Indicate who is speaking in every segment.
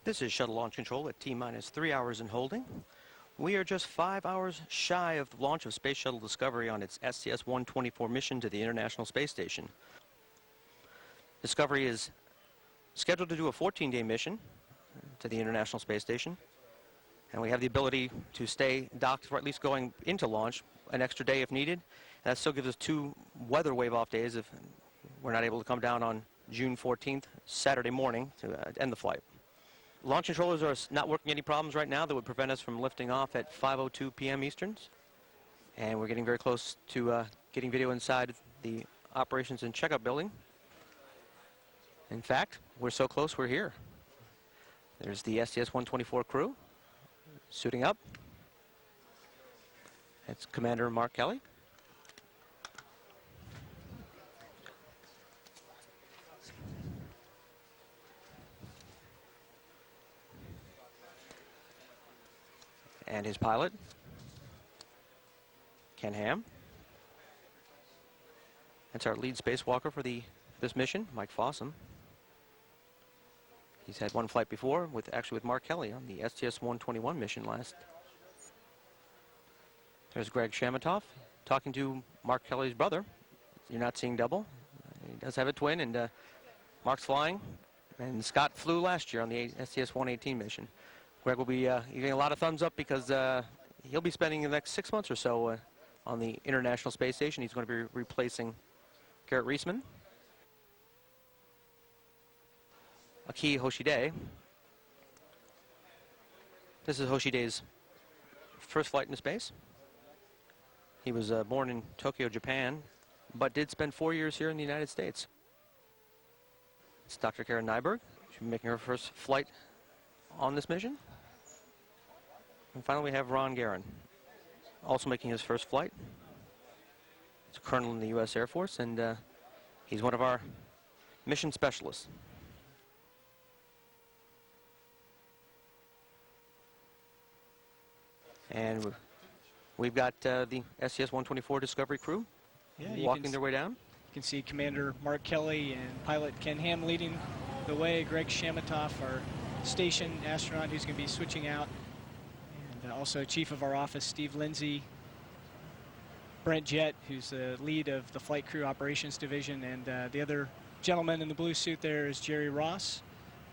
Speaker 1: This is shuttle launch control at T-minus 3 hours in holding. We are just 5 hours shy of the launch of Space Shuttle Discovery on its STS-124 mission to the International Space Station. Discovery is scheduled to do a 14-day mission to the International Space Station, and we have the ability to stay docked, or at least going into launch, an extra day if needed. And that still gives us 2 weather wave-off days if we're not able to come down on June 14th, Saturday morning, to end the flight. Launch controllers are not working any problems right now that would prevent us from lifting off at 5:02 p.m. Easterns. And we're getting very close to getting video inside the operations and checkup building. In fact, we're so close we're here. There's the STS-124 crew suiting up. That's Commander Mark Kelly. And his pilot, Ken Ham. That's our lead spacewalker for this mission, Mike Fossum. He's had one flight before, actually with Mark Kelly on the STS-121 mission last. There's Greg Shamatoff talking to Mark Kelly's brother. You're not seeing double. He does have a twin, and Mark's flying. And Scott flew last year on the STS-118 mission. Greg will be getting a lot of thumbs up because he'll be spending the next 6 months or so on the International Space Station. He's going to be replacing Garrett Reisman. Aki Hoshide. This is Hoshide's first flight into space. He was born in Tokyo, Japan, but did spend 4 years here in the United States. It's Dr. Karen Nyberg. She'll be making her first flight on this mission. And finally we have Ron Guerin, also making his first flight. He's a colonel in the U.S. Air Force, and he's one of our mission specialists. And we've got the STS-124 Discovery crew walking their way down.
Speaker 2: You can see Commander Mark Kelly and pilot Ken Ham leading the way. Greg Shamatoff, our station astronaut, who's going to be switching out. And also Chief of our office, Steve Lindsay. Brent Jett, who's the lead of the Flight Crew Operations Division. And the other gentleman in the blue suit there is Jerry Ross,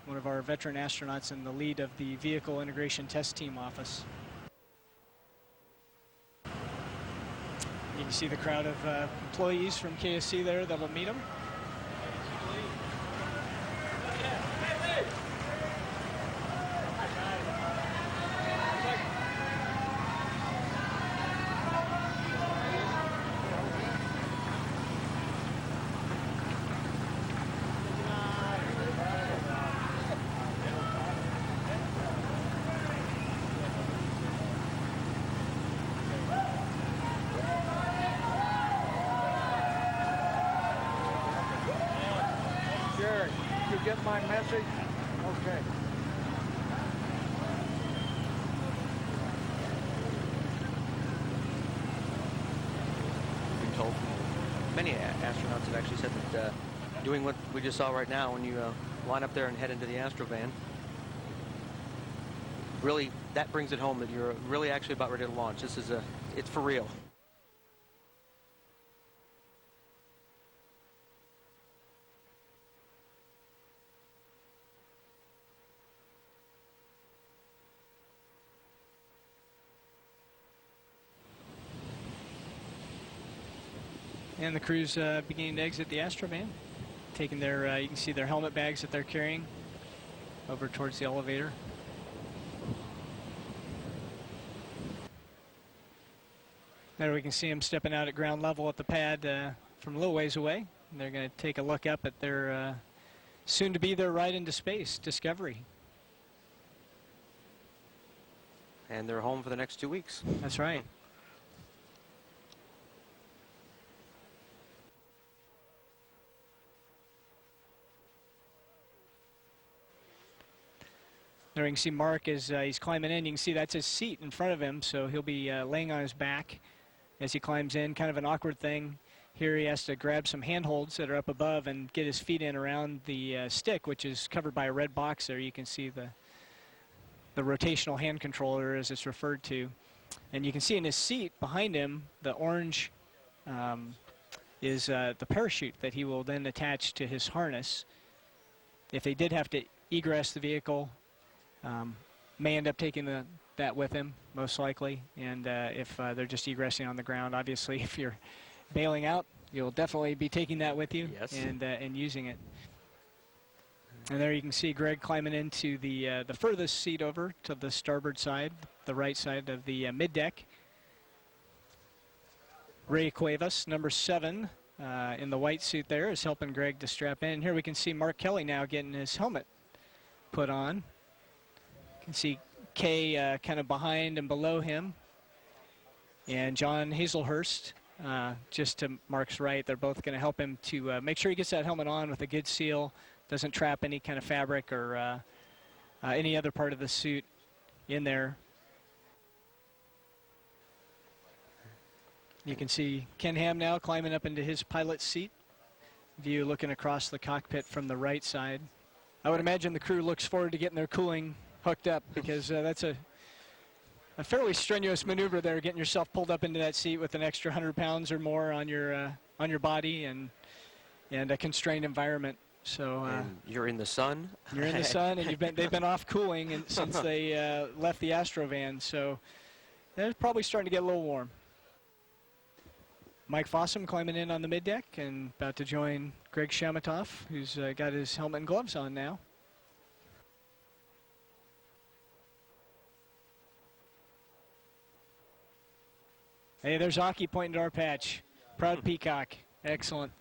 Speaker 2: one of our veteran astronauts and the lead of the Vehicle Integration Test Team office. You can see the crowd of employees from KSC there that'll meet him.
Speaker 3: You get my message? Okay.
Speaker 1: We've been told many astronauts have actually said that doing what we just saw right now, when you line up there and head into the Astrovan, really, that brings it home that you're really actually about ready to launch. This is it's for real.
Speaker 2: And the crew's beginning to exit the Astrovan, taking their, you can see their helmet bags that they're carrying over towards the elevator. There we can see them stepping out at ground level at the pad from a little ways away. And they're going to take a look up at their soon-to-be their ride into space, Discovery.
Speaker 1: And they're home for the next 2 weeks.
Speaker 2: That's right. There you can see Mark as he's climbing in. You can see that's his seat in front of him, so he'll be laying on his back as he climbs in. Kind of an awkward thing. Here he has to grab some handholds that are up above and get his feet in around the stick, which is covered by a red box there. You can see the the rotational hand controller, as it's referred to. And you can see in his seat behind him, the orange is the parachute that he will then attach to his harness. If they did have to egress the vehicle, may end up taking that with him, most likely. And if they're just egressing on the ground, obviously, if you're bailing out, you'll definitely be taking that with you.
Speaker 1: Yes.
Speaker 2: And using it. And there you can see Greg climbing into the furthest seat over to the starboard side, the right side of the middeck. Ray Cuevas, number 7, in the white suit there, is helping Greg to strap in. And here we can see Mark Kelly now getting his helmet put on. You can see Kay kind of behind and below him. And John Hazelhurst, just to Mark's right. They're both going to help him to make sure he gets that helmet on with a good seal, doesn't trap any kind of fabric or any other part of the suit in there. You can see Ken Ham now climbing up into his pilot's seat. View looking across the cockpit from the right side. I would imagine the crew looks forward to getting their cooling hooked up, because that's a fairly strenuous maneuver there, getting yourself pulled up into that seat with an extra 100 pounds or more on your body and a constrained environment. So
Speaker 1: and you're in the sun.
Speaker 2: You're in the sun, and they've been off cooling since they left the Astrovan. So they're probably starting to get a little warm. Mike Fossum climbing in on the middeck and about to join Greg Shamatov, who's got his helmet and gloves on now. Hey, there's Aki pointing to our patch. Proud peacock. Excellent.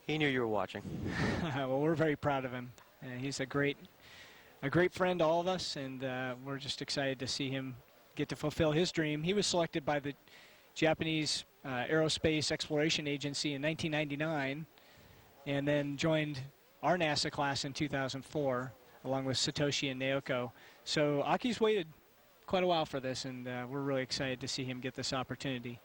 Speaker 1: He knew you were watching.
Speaker 2: Well, we're very proud of him. He's a great friend to all of us, and we're just excited to see him get to fulfill his dream. He was selected by the Japanese Aerospace Exploration Agency in 1999, and then joined our NASA class in 2004, along with Satoshi and Naoko. So Aki's waited quite a while for this, and we're really excited to see him get this opportunity.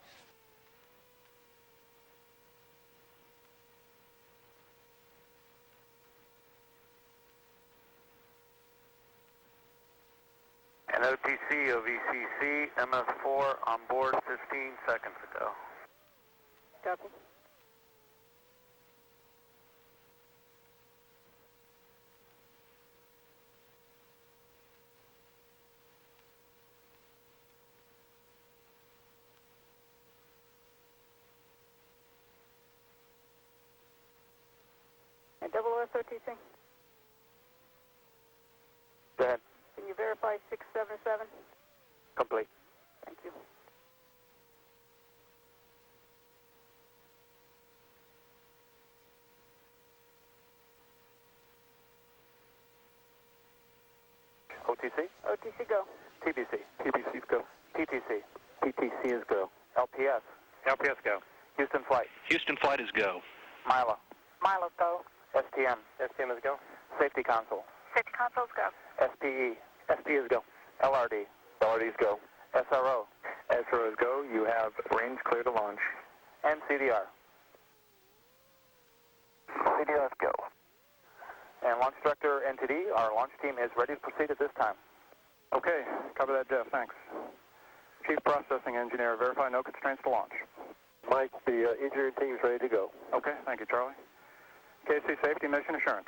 Speaker 4: An OTC of ECC, MS4 on board 15 seconds ago.
Speaker 5: Copy. And double SOTC.
Speaker 4: Go ahead.
Speaker 5: Can you verify 677?
Speaker 4: Complete.
Speaker 5: Thank you.
Speaker 4: OTC?
Speaker 5: OTC go.
Speaker 4: TBC. TBC is go. TTC. TTC is go. LPS. LPS go. Houston flight.
Speaker 6: Houston flight is go.
Speaker 4: Mila.
Speaker 5: Milo go.
Speaker 4: STM. STM is go. Safety console.
Speaker 5: Safety consoles go.
Speaker 4: SPE. SPE is go. LRD. LRD is go. SRO. SRO is go. You have range clear to launch. And CDR. CDR is go. And Launch Director NTD, our launch team is ready to proceed at this time. Okay, cover that, Jeff, thanks. Chief Processing Engineer, verify no constraints to launch. Mike, the engineering team is ready to go. Okay, thank you, Charlie. KC Safety Mission Assurance.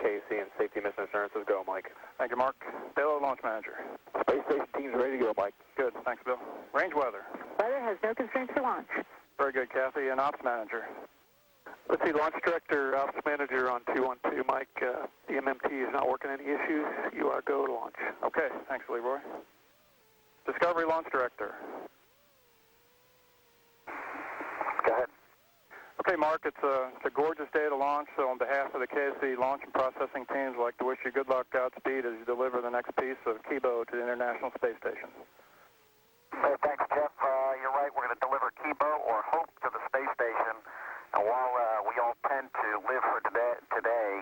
Speaker 4: KC and Safety Mission Assurance is go, Mike. Thank you, Mark. Payload Launch Manager. Space Station team is ready to go, Mike. Good, thanks, Bill. Range Weather.
Speaker 5: Weather has no constraints for launch.
Speaker 4: Very good, Kathy. And Ops Manager. Let's see, Launch Director, Ops Manager on 212. Mike, the MMT is not working any issues. You are go to launch. Okay, thanks, Leroy. Discovery Launch Director. Go ahead. Okay, Mark, it's a gorgeous day to launch, so on behalf of the KSC launch and processing teams, I'd like to wish you good luck, Godspeed, as you deliver the next piece of Kibo to the International Space Station.
Speaker 7: Hey, thanks, Jeff. You're right. We're going to deliver Kibo or Hope to the space station. And while we all tend to live for today,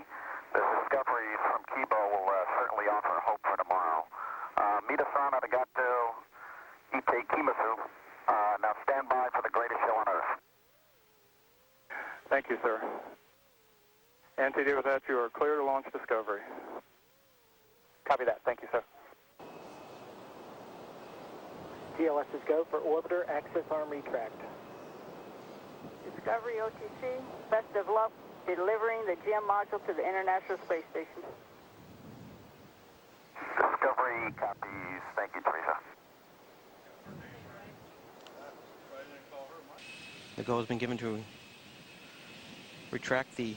Speaker 7: the discovery from Kibo will certainly offer hope for tomorrow. Minasan arigato, ite kimasu. Now stand by for the greatest show on Earth.
Speaker 4: Thank you, sir. NTD, with that, you are clear to launch Discovery. Copy that. Thank you, sir.
Speaker 6: TLS is go for orbiter access arm retract.
Speaker 5: Discovery OTC, best of luck delivering the GEM module to the International Space Station.
Speaker 7: Discovery copies. Thank you, Teresa.
Speaker 1: The go has been given to retract the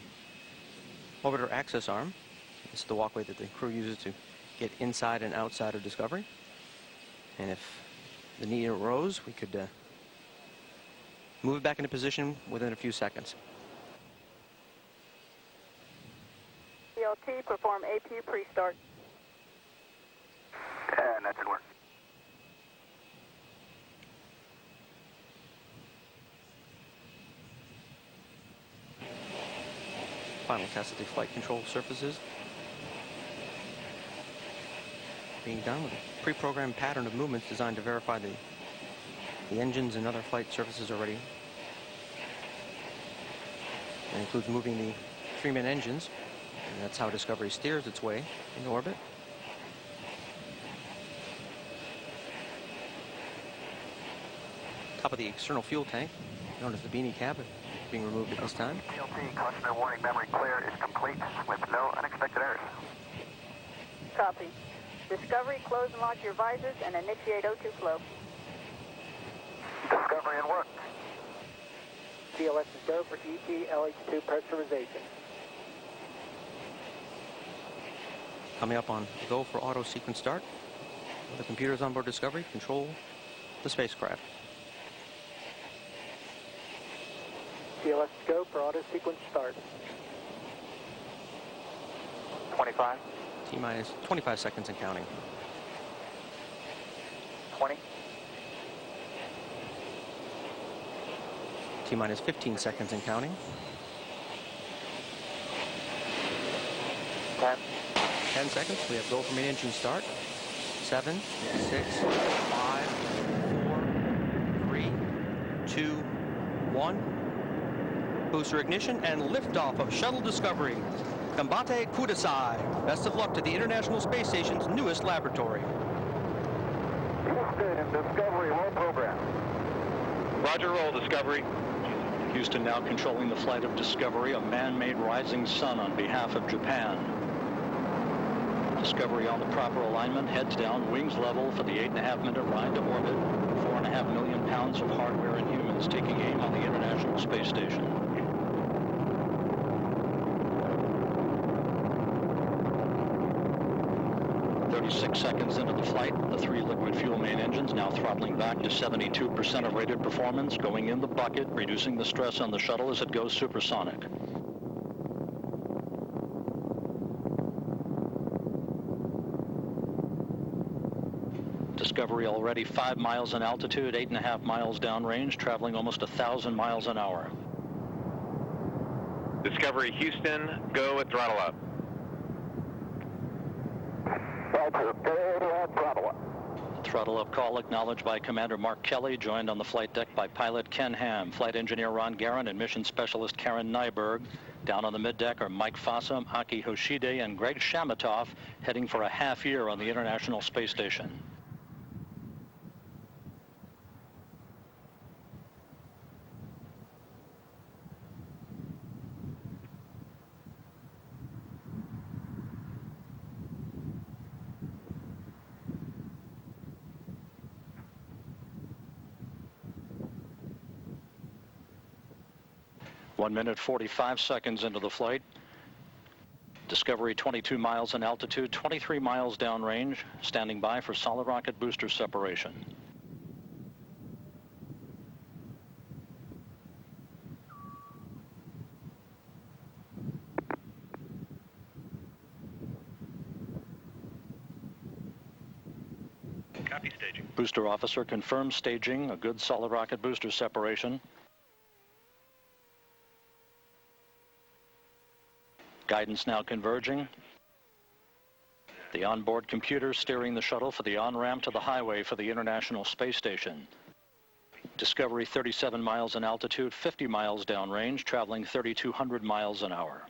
Speaker 1: orbiter access arm. This is the walkway that the crew uses to get inside and outside of Discovery. And if the need arose, we could move it back into position within a few seconds.
Speaker 5: CLT, perform APU pre-start.
Speaker 7: And that should work.
Speaker 1: Final test of the flight control surfaces being done with a pre-programmed pattern of movements designed to verify the engines and other flight surfaces are ready. That includes moving the three-man engines, and that's how Discovery steers its way in orbit. Top of the external fuel tank, known as the beanie cap, being removed at this time.
Speaker 7: TLT, cautionary warning, memory clear is complete with no unexpected errors.
Speaker 5: Copy. Discovery, close and lock your visors and initiate O2 flow.
Speaker 7: Discovery and work.
Speaker 6: TLS is go for ET LH2 pressurization.
Speaker 1: Coming up on go for auto sequence start. The computers on board Discovery control the spacecraft.
Speaker 6: TLS is go for auto sequence start.
Speaker 4: 25,
Speaker 1: T-minus 25 seconds and counting.
Speaker 4: 20,
Speaker 1: T-minus 15 seconds and counting.
Speaker 4: 10,
Speaker 1: 10 seconds. We have go for main engine start. 7, 6, 5, 4, 3, 2, 1. Booster ignition and liftoff of Shuttle Discovery. Combate Kudasai. Best of luck to the International Space Station's newest laboratory.
Speaker 7: Houston, Discovery, roll program.
Speaker 8: Roger, roll, Discovery. Houston now controlling the flight of Discovery, a man-made rising sun on behalf of Japan. Discovery on the proper alignment, heads down, wings level for the 8.5-minute ride to orbit. 4.5 million pounds of hardware and humans taking aim on the International Space Station. Six seconds into the flight, the three liquid fuel main engines now throttling back to 72% of rated performance, going in the bucket, reducing the stress on the shuttle as it goes supersonic. Discovery already 5 miles in altitude, 8.5 miles downrange, traveling almost 1,000 miles an hour.
Speaker 9: Discovery Houston, go at throttle up.
Speaker 7: Roger, go throttle up.
Speaker 8: Throttle up call acknowledged by Commander Mark Kelly, joined on the flight deck by pilot Ken Ham, flight engineer Ron Guerin, and mission specialist Karen Nyberg. Down on the middeck are Mike Fossum, Aki Hoshide, and Greg Shamatoff, heading for a half year on the International Space Station. One minute, 45 seconds into the flight. Discovery 22 miles in altitude, 23 miles downrange, standing by for solid rocket booster separation.
Speaker 9: Copy staging.
Speaker 8: Booster officer confirms staging, a good solid rocket booster separation. Guidance now converging. The onboard computer steering the shuttle for the on-ramp to the highway for the International Space Station. Discovery 37 miles in altitude, 50 miles downrange, traveling 3,200 miles an hour.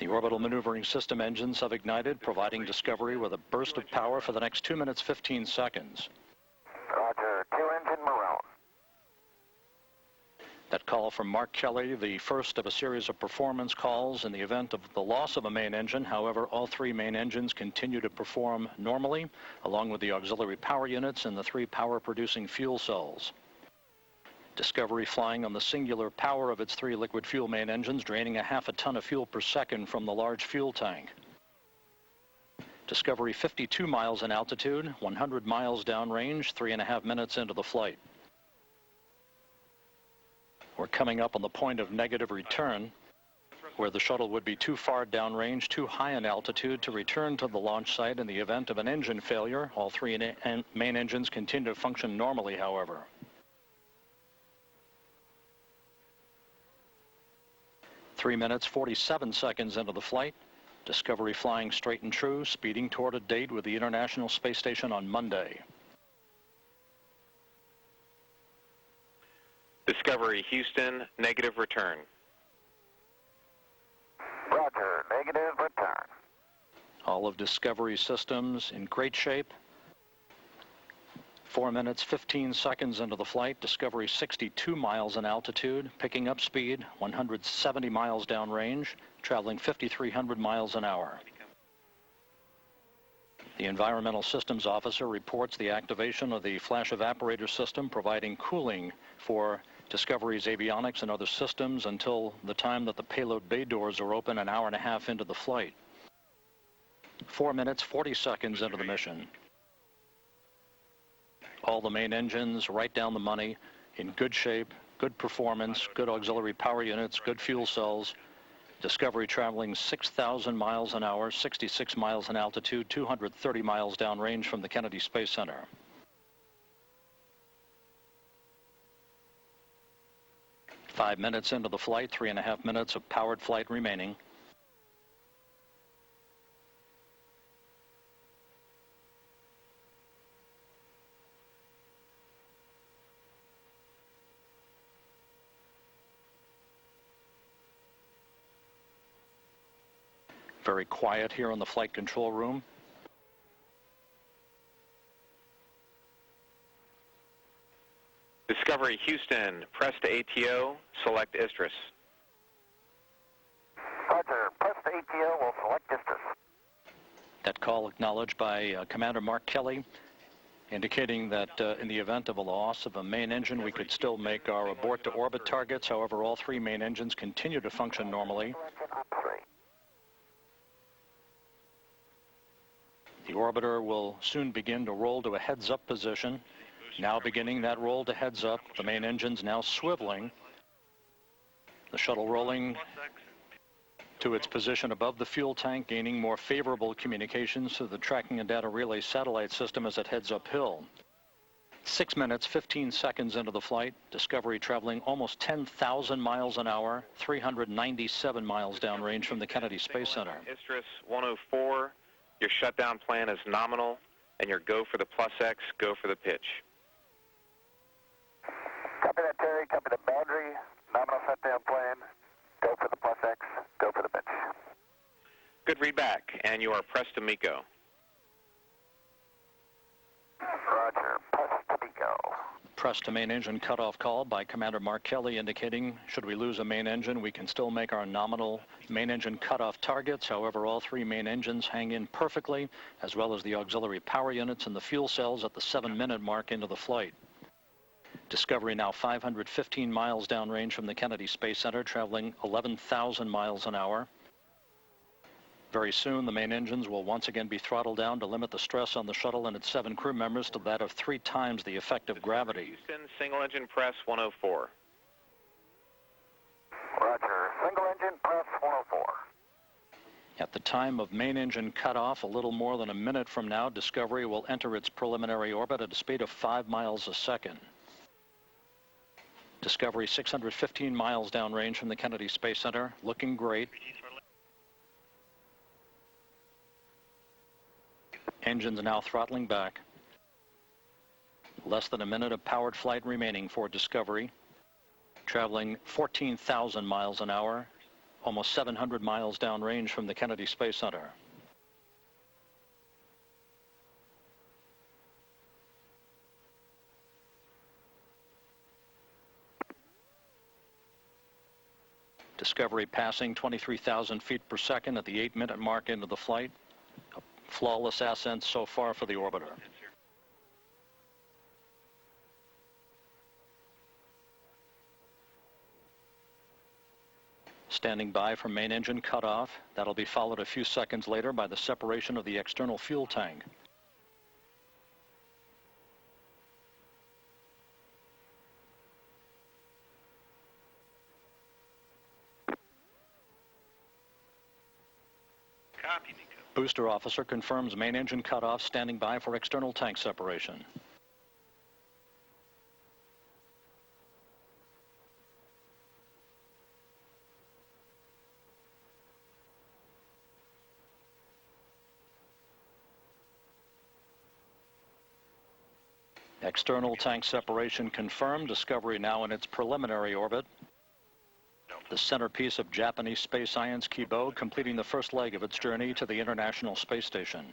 Speaker 8: orbital maneuvering system engines have ignited, providing Discovery with a burst of power for the next 2 minutes 15 seconds.
Speaker 7: Roger, 2-engine Maroon.
Speaker 8: That call from Mark Kelly, the first of a series of performance calls in the event of the loss of a main engine. However, all 3 main engines continue to perform normally, along with the auxiliary power units and the 3 power-producing fuel cells. Discovery flying on the singular power of its 3 liquid fuel main engines, draining a half a ton of fuel per second from the large fuel tank. Discovery 52 miles in altitude, 100 miles downrange, 3.5 minutes into the flight. We're coming up on the point of negative return, where the shuttle would be too far downrange, too high in altitude to return to the launch site in the event of an engine failure. All 3 main engines continue to function normally, however. Three minutes, 47 seconds into the flight. Discovery flying straight and true, speeding toward a date with the International Space Station on Monday.
Speaker 9: Discovery Houston, negative return.
Speaker 7: Roger, negative return.
Speaker 8: All of Discovery's systems in great shape. 4 minutes, 15 seconds into the flight. Discovery 62 miles in altitude, picking up speed, 170 miles downrange, traveling 5,300 miles an hour. The Environmental Systems Officer reports the activation of the flash evaporator system, providing cooling for Discovery's avionics and other systems until the time that the payload bay doors are open, an hour and a half into the flight. 4 minutes, 40 seconds into the mission. All the main engines right down the money, in good shape, good performance, good auxiliary power units, good fuel cells. Discovery traveling 6,000 miles an hour, 66 miles in altitude, 230 miles downrange from the Kennedy Space Center. Five minutes into the flight, 3.5 minutes of powered flight remaining. Very quiet here in the flight control room.
Speaker 9: Discovery Houston, press to ATO, select Istris.
Speaker 7: Roger, press to ATO, we'll select Istris.
Speaker 8: That call acknowledged by Commander Mark Kelly, indicating that in the event of a loss of a main engine, we could still make our abort to orbit targets. However, all 3 main engines continue to function normally. The orbiter will soon begin to roll to a heads-up position. Now beginning that roll to heads-up, the main engine's now swiveling. The shuttle rolling to its position above the fuel tank, gaining more favorable communications to the tracking and data relay satellite system as it heads uphill. 6 minutes, 15 seconds into the flight, Discovery traveling almost 10,000 miles an hour, 397 miles downrange from the Kennedy Space Center.
Speaker 9: Istris 104. Your shutdown plan is nominal, and your go for the plus X, go for the pitch.
Speaker 7: Copy that, Terry. Copy the boundary. Nominal shutdown plan. Go for the plus X, go for the pitch.
Speaker 9: Good readback, and you are pressed to MECO.
Speaker 7: Roger, press to MECO.
Speaker 8: Press to main engine cutoff call by Commander Mark Kelly, indicating should we lose a main engine, we can still make our nominal main engine cutoff targets. However, all 3 main engines hang in perfectly, as well as the auxiliary power units and the fuel cells at the 7-minute mark into the flight. Discovery now 515 miles downrange from the Kennedy Space Center, traveling 11,000 miles an hour. Very soon, the main engines will once again be throttled down to limit the stress on the shuttle and its 7 crew members to that of 3 times the effective gravity.
Speaker 9: Houston, single engine press 104.
Speaker 7: Roger, single engine press 104.
Speaker 8: At the time of main engine cutoff, a little more than a minute from now, Discovery will enter its preliminary orbit at a speed of 5 miles a second. Discovery 615 miles downrange from the Kennedy Space Center, looking great. Engines now throttling back. Less than a minute of powered flight remaining for Discovery. Traveling 14,000 miles an hour, almost 700 miles downrange from the Kennedy Space Center. Discovery passing 23,000 feet per second at the 8-minute mark into the flight. A flawless ascent so far for the orbiter. Standing by for main engine cutoff. That'll be followed a few seconds later by the separation of the external fuel tank. Booster officer confirms main engine cutoff, standing by for external tank separation. External tank separation confirmed. Discovery now in its preliminary orbit. The centerpiece of Japanese space science, Kibo, completing the first leg of its journey to the International Space Station.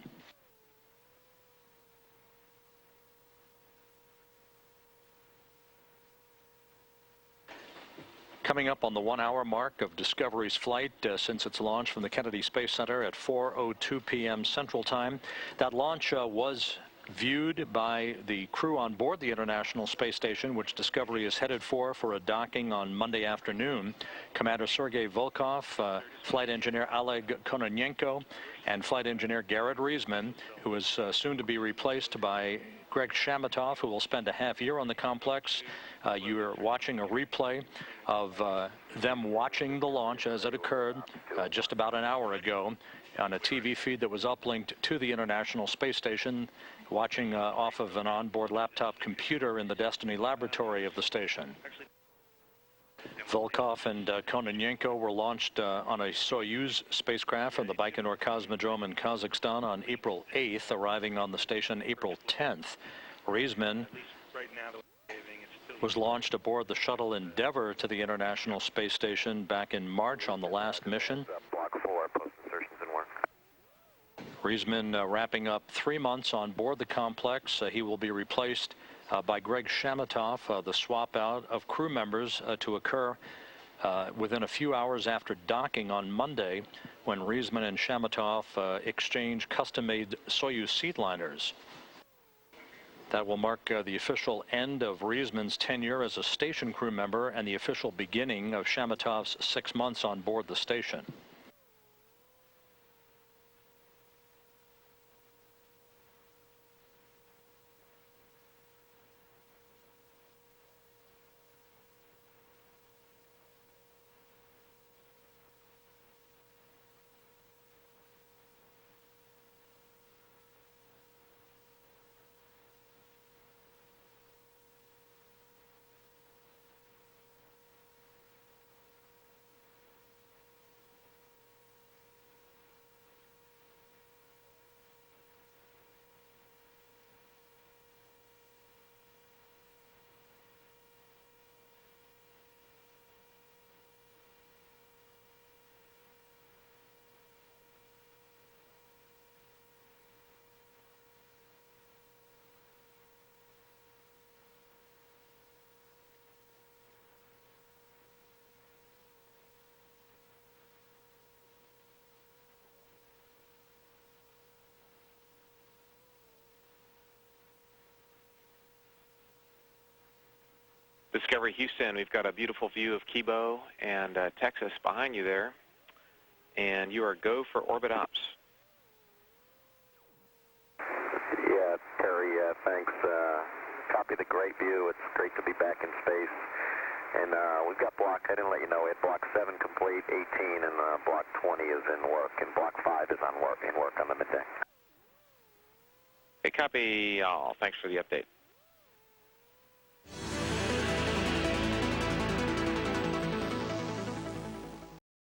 Speaker 8: Coming up on the 1-hour mark of Discovery's flight since its launch from the Kennedy Space Center at 4:02 p.m. Central Time. That launch was viewed by the crew on board the International Space Station, which Discovery is headed for a docking on Monday afternoon. Commander Sergei Volkov, flight engineer Oleg Kononenko, and flight engineer Garrett Reisman, who is soon to be replaced by Greg Shamatov, who will spend a half year on the complex. You're watching a replay of them watching the launch as it occurred just about an hour ago on a TV feed that was uplinked to the International Space Station, watching off of an onboard laptop computer in the Destiny laboratory of the station. Volkov and Kononenko were launched on a Soyuz spacecraft from the Baikonur Cosmodrome in Kazakhstan on April 8th, arriving on the station April 10th. Reisman was launched aboard the shuttle Endeavour to the International Space Station back in March on the last mission.
Speaker 7: Block 4, post insertions and work.
Speaker 8: Reisman wrapping up 3 months on board the complex. He will be replaced by Greg Shamatov. The swap out of crew members to occur within a few hours after docking on Monday, when Reisman and Shamatov exchange custom-made Soyuz seatliners. That will mark the official end of Reisman's tenure as a station crew member and the official beginning of Shamatov's 6 months on board the station.
Speaker 9: Discovery Houston, we've got a beautiful view of Kibo and Texas behind you there, and you are go for orbit ops.
Speaker 7: Yeah, Terry, thanks. Copy the great view. It's great to be back in space. And we've got block, I didn't let you know, we had block 7 complete, 18, and block 20 is in work, and block 5 is in work on the middeck.
Speaker 9: Okay, copy all. Thanks for the update.